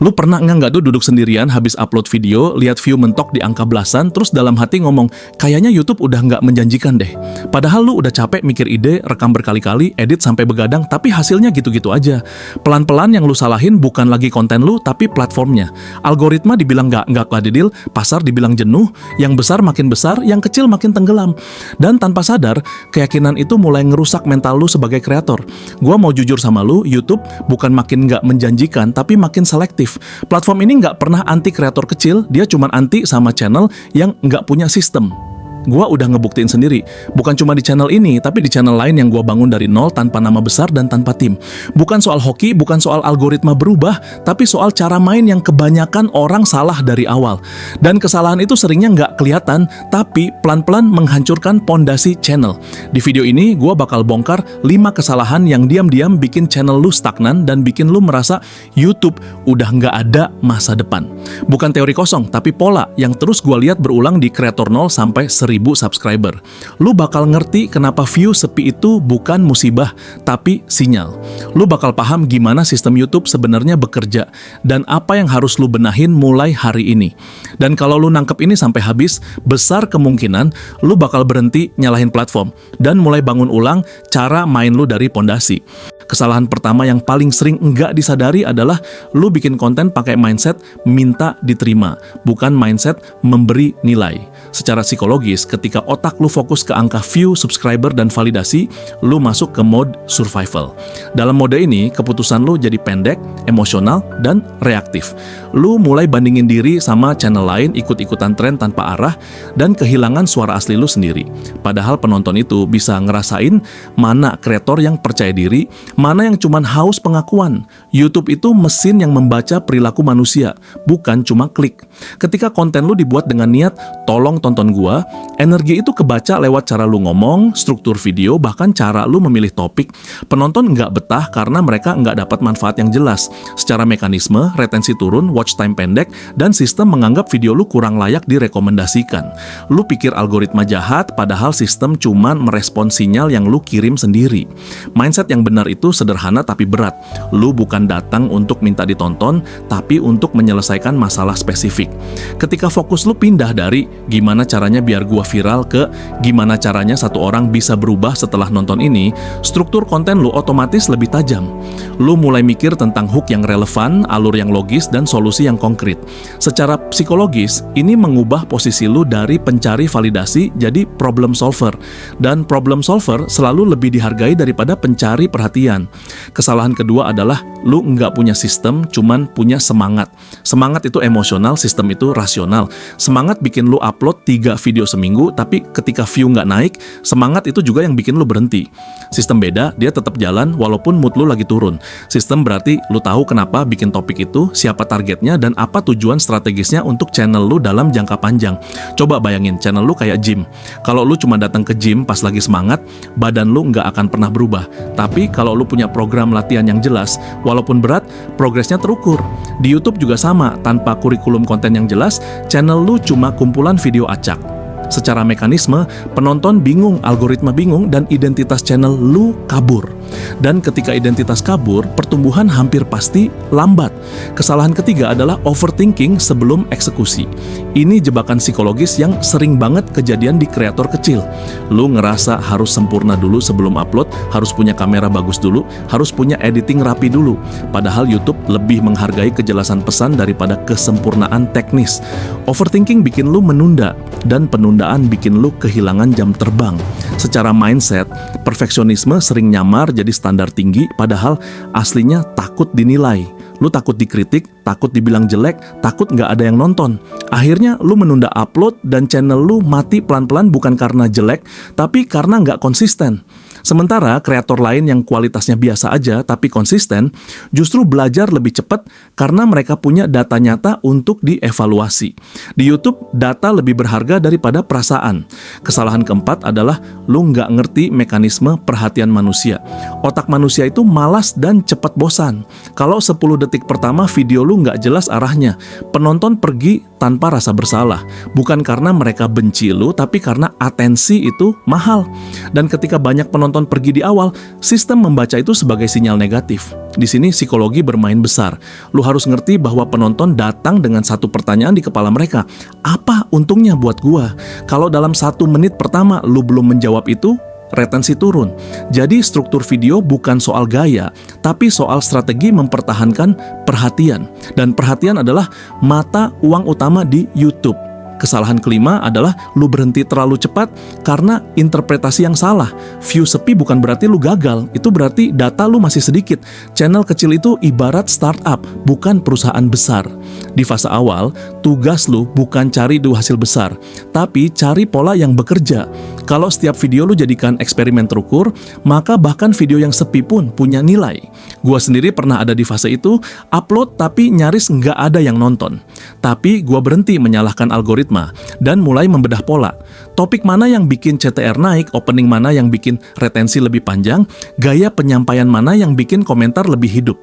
Lu pernah nggak tuh duduk sendirian habis upload video, lihat view mentok di angka belasan, terus dalam hati ngomong, kayaknya YouTube udah nggak menjanjikan deh. Padahal lu udah capek mikir ide, rekam berkali-kali, edit sampai begadang, tapi hasilnya gitu-gitu aja. Pelan-pelan yang lu salahin bukan lagi konten lu, tapi platformnya. Algoritma dibilang nggak adil, pasar dibilang jenuh, yang besar makin besar, yang kecil makin tenggelam. Dan tanpa sadar, keyakinan itu mulai ngerusak mental lu sebagai kreator. Gua mau jujur sama lu, YouTube bukan makin nggak menjanjikan, tapi makin selektif. Platform ini nggak pernah anti kreator kecil, dia cuma anti sama channel yang nggak punya sistem. Gua udah ngebuktiin sendiri, bukan cuma di channel ini, tapi di channel lain yang gua bangun dari nol tanpa nama besar dan tanpa tim. Bukan soal hoki, bukan soal algoritma berubah, tapi soal cara main yang kebanyakan orang salah dari awal. Dan kesalahan itu seringnya nggak kelihatan, tapi pelan-pelan menghancurkan pondasi channel. Di video ini, gua bakal bongkar 5 kesalahan yang diam-diam bikin channel lu stagnan dan bikin lu merasa YouTube udah nggak ada masa depan. Bukan teori kosong, tapi pola yang terus gua lihat berulang di kreator 0 sampai 1000 subscriber. Lu bakal ngerti kenapa view sepi itu bukan musibah, tapi sinyal. Lu bakal paham gimana sistem YouTube sebenarnya bekerja, dan apa yang harus lu benahin mulai hari ini. Dan kalau lu nangkep ini sampai habis, besar kemungkinan lu bakal berhenti nyalahin platform, dan mulai bangun ulang cara main lu dari pondasi. Kesalahan pertama yang paling sering nggak disadari adalah lu bikin konten pakai mindset minta diterima, bukan mindset memberi nilai. Secara psikologis, ketika otak lu fokus ke angka view, subscriber, dan validasi, lu masuk ke mode survival. Dalam mode ini, keputusan lu jadi pendek, emosional, dan reaktif. Lu mulai bandingin diri sama channel lain, ikut-ikutan tren tanpa arah, dan kehilangan suara asli lu sendiri. Padahal penonton itu bisa ngerasain mana kreator yang percaya diri, mana yang cuman haus pengakuan. YouTube itu mesin yang membaca perilaku manusia, bukan cuma klik. Ketika konten lu dibuat dengan niat, tolong tonton gua, energi itu kebaca lewat cara lu ngomong, struktur video, bahkan cara lu memilih topik. Penonton nggak betah karena mereka nggak dapat manfaat yang jelas. Secara mekanisme, retensi turun, watch time pendek, dan sistem menganggap video lu kurang layak direkomendasikan. Lu pikir algoritma jahat, padahal sistem cuman merespon sinyal yang lu kirim sendiri. Mindset yang benar itu sederhana tapi berat. Lu bukan datang untuk minta ditonton, tapi untuk menyelesaikan masalah spesifik. Ketika fokus lu pindah dari gimana caranya biar gua viral ke gimana caranya satu orang bisa berubah setelah nonton ini, struktur konten lu otomatis lebih tajam. Lu mulai mikir tentang hook yang relevan, alur yang logis, dan solusi yang konkret. Secara psikologis, ini mengubah posisi lu dari pencari validasi jadi problem solver. Dan problem solver selalu lebih dihargai daripada pencari perhatian. Kesalahan kedua adalah lu nggak punya sistem, cuman punya semangat. Semangat itu emosional, sistem itu rasional. Semangat bikin lu upload 3 video seminggu, tapi ketika view nggak naik, semangat itu juga yang bikin lu berhenti. Sistem beda, dia tetap jalan walaupun mood lu lagi turun. Sistem berarti lu tahu kenapa bikin topik itu, siapa targetnya, dan apa tujuan strategisnya untuk channel lu dalam jangka panjang. Coba bayangin, channel lu kayak gym. Kalau lu cuma datang ke gym pas lagi semangat, badan lu nggak akan pernah berubah. Tapi kalau lu punya program latihan yang jelas, walaupun berat, progresnya terukur. Di YouTube juga sama, tanpa kurikulum konten yang jelas, channel lu cuma kumpulan video acak. Secara mekanisme, penonton bingung, algoritma bingung, dan identitas channel lu kabur. Dan ketika identitas kabur, pertumbuhan hampir pasti lambat. Kesalahan ketiga adalah overthinking sebelum eksekusi. Ini jebakan psikologis yang sering banget kejadian di kreator kecil. Lu ngerasa harus sempurna dulu sebelum upload, harus punya kamera bagus dulu, harus punya editing rapi dulu. Padahal YouTube lebih menghargai kejelasan pesan daripada kesempurnaan teknis. Overthinking bikin lu menunda, dan penundaan bikin lu kehilangan jam terbang. Secara mindset, perfeksionisme sering nyamar jadi standar tinggi, padahal aslinya takut dinilai. Lu takut dikritik, takut dibilang jelek, takut nggak ada yang nonton. Akhirnya lu menunda upload dan channel lu mati pelan-pelan bukan karena jelek, tapi karena nggak konsisten. Sementara kreator lain yang kualitasnya biasa aja tapi konsisten, justru belajar lebih cepat karena mereka punya data nyata untuk dievaluasi. Di YouTube, data lebih berharga daripada perasaan. Kesalahan keempat adalah lu nggak ngerti mekanisme perhatian manusia. Otak manusia itu malas dan cepat bosan. Kalau 10 detik pertama video lu lu nggak jelas arahnya. Penonton pergi tanpa rasa bersalah. Bukan karena mereka benci lu, tapi karena atensi itu mahal. Dan ketika banyak penonton pergi di awal, sistem membaca itu sebagai sinyal negatif. Di sini psikologi bermain besar. Lu harus ngerti bahwa penonton datang dengan satu pertanyaan di kepala mereka. Apa untungnya buat gua? Kalau dalam 1 menit pertama lu belum menjawab itu, retensi turun. Jadi struktur video bukan soal gaya, tapi soal strategi mempertahankan perhatian. Dan perhatian adalah mata uang utama di YouTube. Kesalahan kelima adalah lu berhenti terlalu cepat karena interpretasi yang salah. View sepi bukan berarti lu gagal, itu berarti data lu masih sedikit. Channel kecil itu ibarat startup, bukan perusahaan besar. Di fase awal, tugas lu bukan cari dua hasil besar, tapi cari pola yang bekerja. Kalau setiap video lu jadikan eksperimen terukur, maka bahkan video yang sepi pun punya nilai. Gua sendiri pernah ada di fase itu, upload tapi nyaris nggak ada yang nonton. Tapi gua berhenti menyalahkan algoritma dan mulai membedah pola. Topik mana yang bikin CTR naik, opening mana yang bikin retensi lebih panjang, gaya penyampaian mana yang bikin komentar lebih hidup.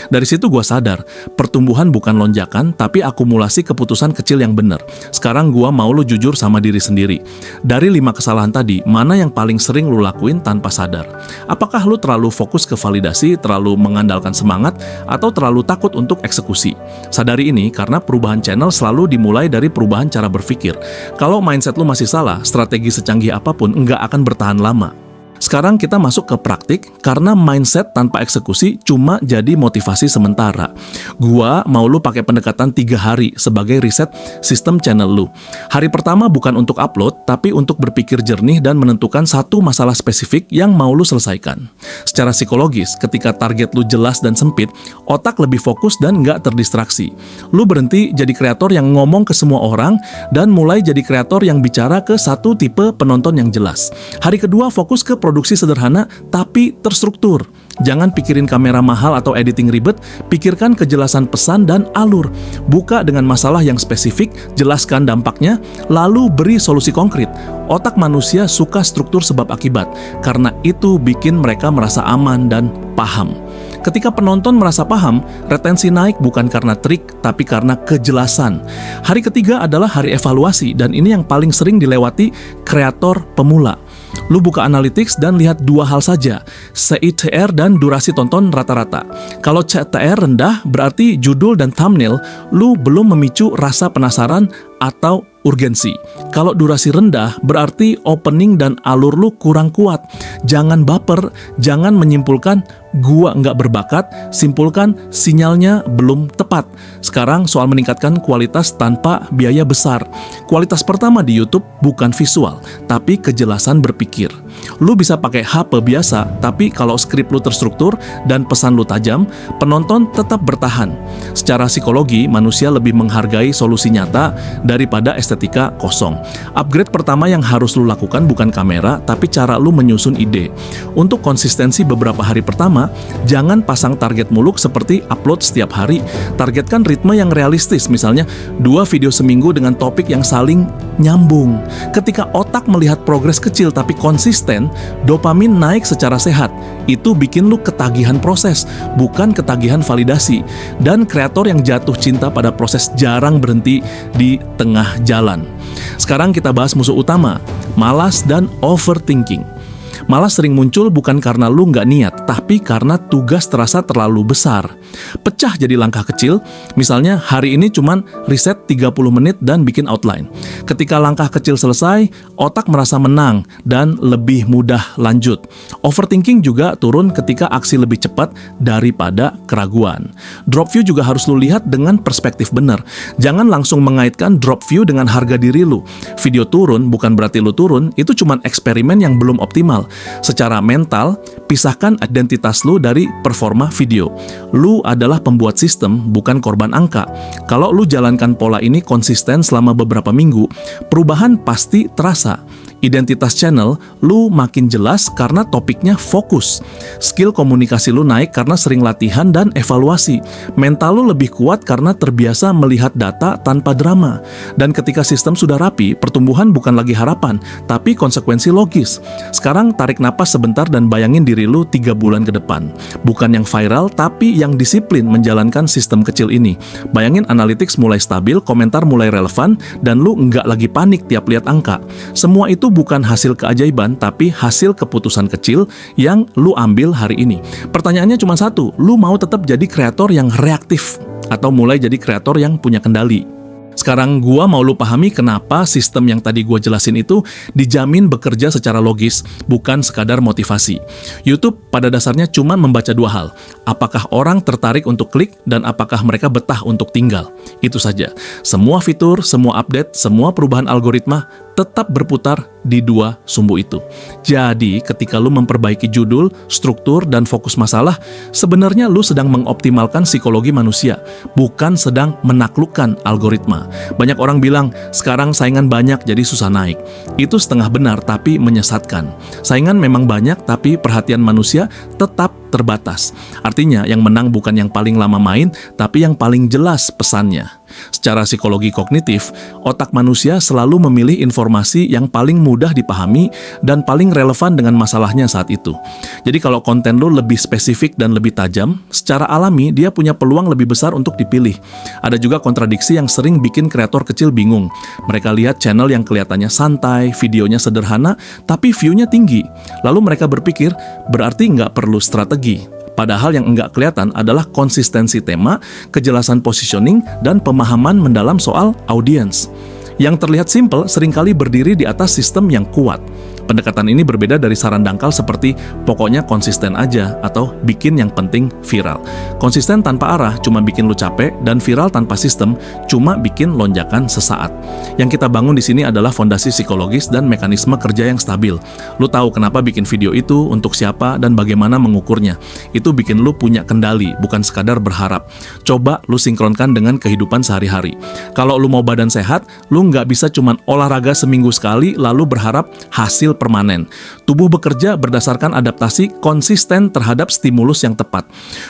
Dari situ gua sadar, pertumbuhan bukan lonjakan, tapi akumulasi keputusan kecil yang benar. Sekarang gua mau lu jujur sama diri sendiri. Dari 5 kesalahan tadi, mana yang paling sering lu lakuin tanpa sadar? Apakah lu terlalu fokus ke validasi, terlalu mengandalkan semangat, atau terlalu takut untuk eksekusi? Sadari ini karena perubahan channel selalu dimulai dari perubahan cara berpikir. Kalau mindset lu masih salah, strategi secanggih apapun nggak akan bertahan lama. Sekarang kita masuk ke praktik, karena mindset tanpa eksekusi cuma jadi motivasi sementara. Gua mau lu pakai pendekatan 3 hari sebagai riset sistem channel lu. Hari pertama bukan untuk upload, tapi untuk berpikir jernih dan menentukan satu masalah spesifik yang mau lu selesaikan. Secara psikologis, ketika target lu jelas dan sempit, otak lebih fokus dan nggak terdistraksi. Lu berhenti jadi kreator yang ngomong ke semua orang dan mulai jadi kreator yang bicara ke satu tipe penonton yang jelas. Hari kedua fokus ke produksi sederhana tapi terstruktur. Jangan pikirin kamera mahal atau editing ribet, pikirkan kejelasan pesan dan alur. Buka dengan masalah yang spesifik, jelaskan dampaknya, lalu beri solusi konkret. Otak manusia suka struktur sebab akibat, karena itu bikin mereka merasa aman dan paham. Ketika penonton merasa paham, retensi naik bukan karena trik, tapi karena kejelasan. Hari ketiga adalah hari evaluasi, dan ini yang paling sering dilewati kreator pemula. Lu buka analytics dan lihat 2 hal saja, CTR dan durasi tonton rata-rata. Kalau CTR rendah, berarti judul dan thumbnail lu belum memicu rasa penasaran atau urgensi. Kalau durasi rendah, berarti opening dan alur lu kurang kuat. Jangan baper, jangan menyimpulkan gua nggak berbakat, simpulkan sinyalnya belum tepat. Sekarang soal meningkatkan kualitas tanpa biaya besar. Kualitas pertama di YouTube bukan visual, tapi kejelasan berpikir. Lu bisa pakai HP biasa, tapi kalau skrip lu terstruktur dan pesan lu tajam, penonton tetap bertahan. Secara psikologi, manusia lebih menghargai solusi nyata daripada estetika kosong. Upgrade pertama yang harus lu lakukan bukan kamera, tapi cara lu menyusun ide. Untuk konsistensi beberapa hari pertama, jangan pasang target muluk seperti upload setiap hari. Targetkan ritme yang realistis, misalnya 2 video seminggu dengan topik yang saling nyambung. Ketika otak melihat progres kecil tapi konsisten, dopamin naik secara sehat. Itu bikin lu ketagihan proses, bukan ketagihan validasi. Dan kreator yang jatuh cinta pada proses jarang berhenti di tengah jalan. Sekarang kita bahas musuh utama, malas dan overthinking. Malas sering muncul bukan karena lu nggak niat, tapi karena tugas terasa terlalu besar. Pecah jadi langkah kecil, misalnya hari ini cuman riset 30 menit dan bikin outline. Ketika langkah kecil selesai, otak merasa menang dan lebih mudah lanjut. Overthinking juga turun ketika aksi lebih cepat daripada keraguan. Drop view juga harus lu lihat dengan perspektif benar. Jangan langsung mengaitkan drop view dengan harga diri lu. Video turun bukan berarti lu turun, itu cuman eksperimen yang belum optimal. Secara mental, pisahkan identitas lu dari performa video. Lu adalah pembuat sistem, bukan korban angka. Kalau lu jalankan pola ini konsisten selama beberapa minggu, perubahan pasti terasa. Identitas channel lu makin jelas karena topiknya fokus. Skill komunikasi lu naik karena sering latihan dan evaluasi. Mental lu lebih kuat karena terbiasa melihat data tanpa drama. Dan ketika sistem sudah rapi, pertumbuhan bukan lagi harapan, tapi konsekuensi logis. Sekarang tarik napas sebentar dan bayangin diri lu 3 bulan ke depan. Bukan yang viral, tapi yang disiplin menjalankan sistem kecil ini. Bayangin analytics mulai stabil, komentar mulai relevan, dan lu nggak lagi panik tiap lihat angka. Semua itu bukan hasil keajaiban, tapi hasil keputusan kecil yang lu ambil hari ini. Pertanyaannya cuma satu, lu mau tetap jadi kreator yang reaktif atau mulai jadi kreator yang punya kendali? Sekarang gua mau lu pahami kenapa sistem yang tadi gua jelasin itu dijamin bekerja secara logis, bukan sekadar motivasi. YouTube pada dasarnya cuma membaca 2 hal. Apakah orang tertarik untuk klik dan apakah mereka betah untuk tinggal. Itu saja. Semua fitur, semua update, semua perubahan algoritma tetap berputar di 2 sumbu itu. Jadi, ketika lu memperbaiki judul, struktur, dan fokus masalah, sebenarnya lu sedang mengoptimalkan psikologi manusia, bukan sedang menaklukkan algoritma. Banyak orang bilang, sekarang saingan banyak jadi susah naik. Itu setengah benar, tapi menyesatkan. Saingan memang banyak, tapi perhatian manusia tetap terbatas. Artinya, yang menang bukan yang paling lama main, tapi yang paling jelas pesannya. Secara psikologi kognitif, otak manusia selalu memilih informasi yang paling mudah dipahami dan paling relevan dengan masalahnya saat itu. Jadi kalau konten lo lebih spesifik dan lebih tajam, secara alami dia punya peluang lebih besar untuk dipilih. Ada juga kontradiksi yang sering bikin kreator kecil bingung. Mereka lihat channel yang kelihatannya santai, videonya sederhana, tapi view-nya tinggi. Lalu mereka berpikir, berarti nggak perlu strategi. Padahal yang enggak kelihatan adalah konsistensi tema, kejelasan positioning, dan pemahaman mendalam soal audiens. Yang terlihat simpel seringkali berdiri di atas sistem yang kuat. Pendekatan ini berbeda dari saran dangkal seperti pokoknya konsisten aja atau bikin yang penting viral. Konsisten tanpa arah cuma bikin lu capek dan viral tanpa sistem cuma bikin lonjakan sesaat. Yang kita bangun di sini adalah fondasi psikologis dan mekanisme kerja yang stabil. Lu tahu kenapa bikin video itu, untuk siapa, dan bagaimana mengukurnya. Itu bikin lu punya kendali, bukan sekadar berharap. Coba lu sinkronkan dengan kehidupan sehari-hari. Kalau lu mau badan sehat, lu nggak bisa cuma olahraga seminggu sekali lalu berharap hasil permanen. Tubuh bekerja berdasarkan adaptasi konsisten terhadap stimulus yang tepat.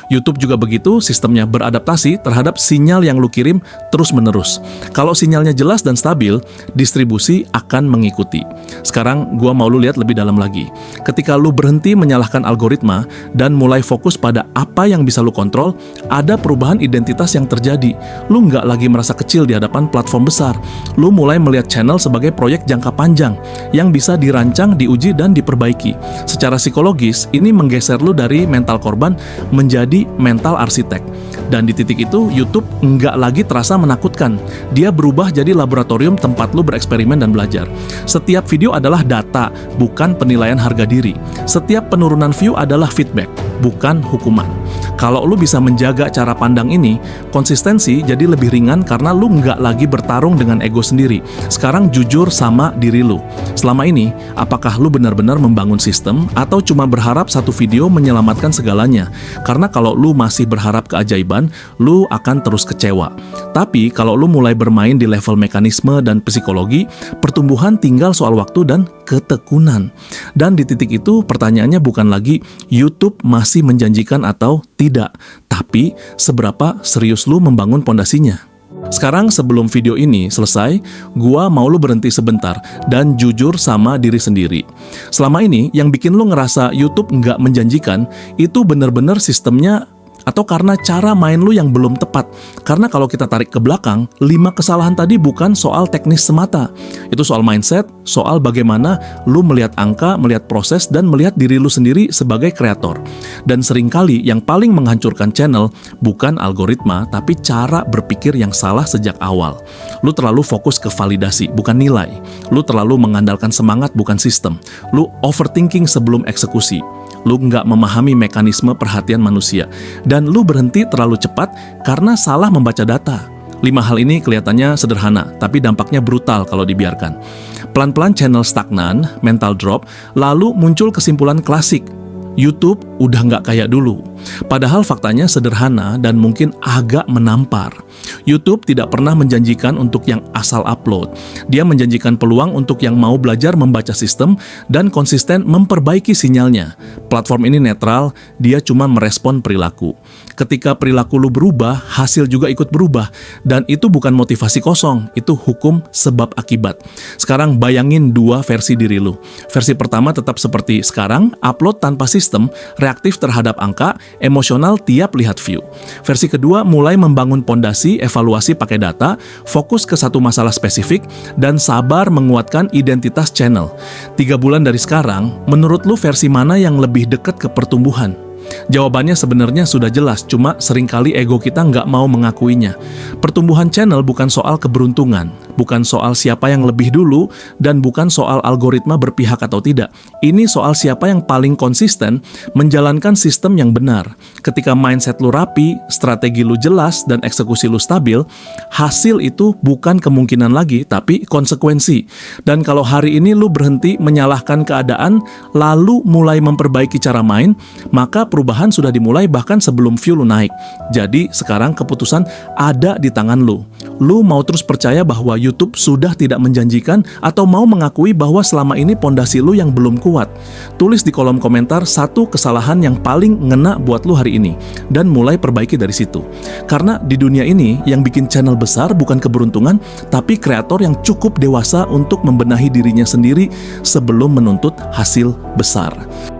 YouTube juga begitu, sistemnya beradaptasi terhadap sinyal yang lu kirim terus-menerus. Kalau sinyalnya jelas dan stabil, distribusi akan mengikuti. Sekarang gua mau lu lihat lebih dalam lagi. Ketika lu berhenti menyalahkan algoritma dan mulai fokus pada apa yang bisa lu kontrol, ada perubahan identitas yang terjadi. Lu nggak lagi merasa kecil di hadapan platform besar. Lu mulai melihat channel sebagai proyek jangka panjang yang bisa dirancang, diuji, dan diperbaiki. Secara psikologis, ini menggeser lu dari mental korban menjadi mental arsitek. Dan di titik itu, YouTube nggak lagi terasa menakutkan. Dia berubah jadi laboratorium tempat lu bereksperimen dan belajar. Setiap video adalah data, bukan penilaian harga diri. Setiap penurunan view adalah feedback, bukan hukuman. Kalau lu bisa menjaga cara pandang ini, konsistensi jadi lebih ringan karena lu nggak lagi bertarung dengan ego sendiri. Sekarang jujur sama diri lu. Selama ini, apakah lu benar-benar membangun sistem atau cuma berharap satu video menyelamatkan segalanya? Karena kalau lu masih berharap keajaiban, lu akan terus kecewa. Tapi kalau lu mulai bermain di level mekanisme dan psikologi, pertumbuhan tinggal soal waktu dan ketekunan. Dan di titik itu pertanyaannya bukan lagi YouTube masih menjanjikan atau tidak, tapi seberapa serius lu membangun pondasinya. Sekarang sebelum video ini selesai, gua mau lu berhenti sebentar dan jujur sama diri sendiri. Selama ini yang bikin lu ngerasa YouTube nggak menjanjikan, itu bener-bener sistemnya atau karena cara main lu yang belum tepat. Karena kalau kita tarik ke belakang, 5 kesalahan tadi bukan soal teknis semata. Itu soal mindset, soal bagaimana lu melihat angka, melihat proses, dan melihat diri lu sendiri sebagai kreator. Dan seringkali yang paling menghancurkan channel bukan algoritma, tapi cara berpikir yang salah sejak awal. Lu terlalu fokus ke validasi, bukan nilai. Lu terlalu mengandalkan semangat, bukan sistem. Lu overthinking sebelum eksekusi. Lu nggak memahami mekanisme perhatian manusia. Dan lu berhenti terlalu cepat karena salah membaca data. 5 hal ini kelihatannya sederhana, tapi dampaknya brutal kalau dibiarkan. Pelan-pelan channel stagnan, mental drop, lalu muncul kesimpulan klasik. YouTube udah nggak kayak dulu. Padahal faktanya sederhana dan mungkin agak menampar. YouTube tidak pernah menjanjikan untuk yang asal upload. Dia menjanjikan peluang untuk yang mau belajar membaca sistem dan konsisten memperbaiki sinyalnya. Platform ini netral, dia cuma merespon perilaku. Ketika perilaku lu berubah, hasil juga ikut berubah. Dan itu bukan motivasi kosong, itu hukum sebab akibat. Sekarang bayangin dua versi diri lu. Versi pertama tetap seperti sekarang, upload tanpa sistem, reaktif terhadap angka, emosional tiap lihat view. Versi kedua mulai membangun pondasi, evaluasi pakai data, fokus ke satu masalah spesifik, dan sabar menguatkan identitas channel. 3 bulan dari sekarang, menurut lu versi mana yang lebih dekat ke pertumbuhan? Jawabannya sebenarnya sudah jelas, cuma seringkali ego kita nggak mau mengakuinya. Pertumbuhan channel bukan soal keberuntungan, bukan soal siapa yang lebih dulu, dan bukan soal algoritma berpihak atau tidak. Ini soal siapa yang paling konsisten menjalankan sistem yang benar. Ketika mindset lu rapi, strategi lu jelas, dan eksekusi lu stabil, hasil itu bukan kemungkinan lagi, tapi konsekuensi. Dan kalau hari ini lu berhenti menyalahkan keadaan, lalu mulai memperbaiki cara main, maka perubahan sudah dimulai bahkan sebelum view lu naik. Jadi sekarang keputusan ada di tangan lu. Lu mau terus percaya bahwa YouTube sudah tidak menjanjikan atau mau mengakui bahwa selama ini pondasi lu yang belum kuat? Tulis di kolom komentar satu kesalahan yang paling ngena buat lu hari ini dan mulai perbaiki dari situ. Karena di dunia ini yang bikin channel besar bukan keberuntungan, tapi kreator yang cukup dewasa untuk membenahi dirinya sendiri sebelum menuntut hasil besar.